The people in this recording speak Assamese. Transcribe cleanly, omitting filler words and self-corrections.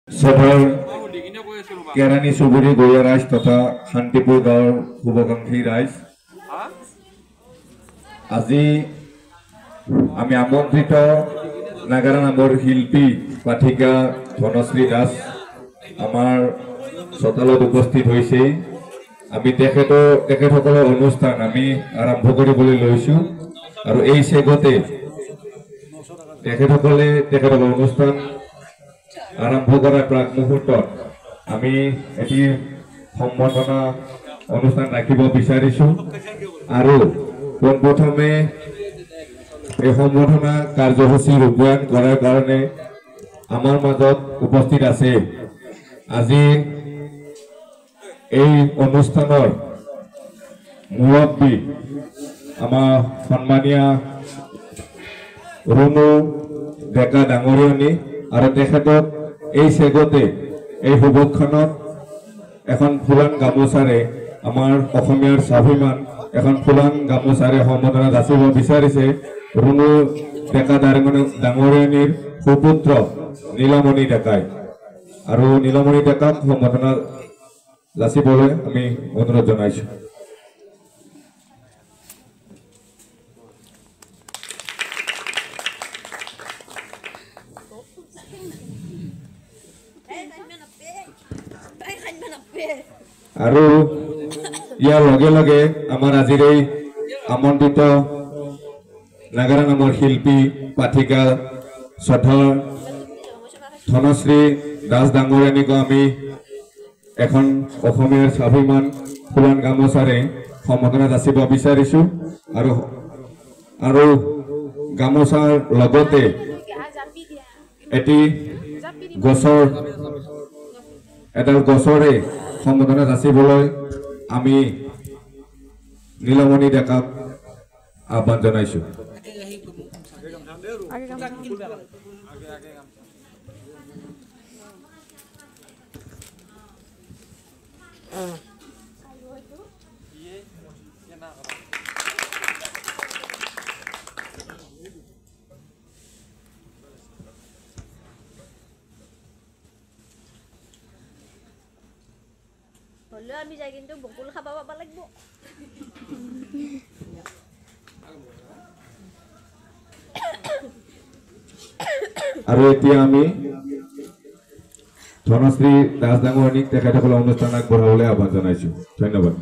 সদৰ কেৰানি চুবুৰী গড়িয়া ৰাইজ তথা শান্তিপুৰ গাঁৱৰ শুভাকাংক্ষী ৰাইজ, আজি আমি আমন্ত্ৰিত নাগাৰা নামৰ শিল্পী পাঠিকা ধনশ্ৰী দাস আমাৰ চোতালত উপস্থিত হৈছে। আমি তেখেতসকলৰ অনুষ্ঠান আমি আৰম্ভ কৰিবলৈ লৈছো আৰু এই চেগতে তেখেতসকলৰ অনুষ্ঠান আৰম্ভ কৰাৰ প্ৰাক মুহূৰ্তত আমি এটি সম্বৰ্ধনা অনুষ্ঠান ৰাখিব বিচাৰিছো আৰু পোনপ্ৰথমে এই সম্বৰ্ধনা কাৰ্যসূচী ৰূপায়ণ কৰাৰ কাৰণে আমাৰ মাজত উপস্থিত আছে আজি এই অনুষ্ঠানৰ মুৰব্বী আমাৰ সন্মানীয় ৰুণু ডেকা ডাঙৰীয়নী আৰু তেখেতক এই চেগতে এই শুভক্ষণত এখন ফুলান গামোচাৰে আমাৰ অসমীয়াৰ স্বাভিমান এখন ফুলান গামোচাৰে সম্বৰ্ধনা যাচিব বিচাৰিছে ৰুণু ডেকা ডাঙৰীয়নীৰ সুপুত্ৰ নীলমণি ডেকাই আৰু নীলমণি ডেকাক সম্বৰ্ধনা যাচিবলৈ আমি অনুৰোধ জনাইছো। আৰু ইয়াৰ লগে লগে আমাৰ আজিৰ এই আমন্ত্ৰিত নাগাৰা নামৰ শিল্পী পাঠিকা শ্ৰদ্ধা ধনশ্ৰী দাস ডাঙৰীয়ানীক আমি এখন অসমীয়াৰ স্বাভিমান ফুলান গামোচাৰে সম্বৰ্ধনা যাচিব বিচাৰিছো আৰু গামোচাৰ লগতে এডাল গছৰে সম্বৰ্ধনা যাচিবলৈ আমি নীলমণি ডেকাক আহ্বান জনাইছো। আমি যাই কিন্তু বকুল খাব পাব লাগিব। আৰু এতিয়া আমি ধনশ্ৰী দাস ডাঙৰীয়ানীক তেখেতসকলৰ অনুষ্ঠান আগবঢ়াবলৈ আহ্বান জনাইছো। ধন্যবাদ।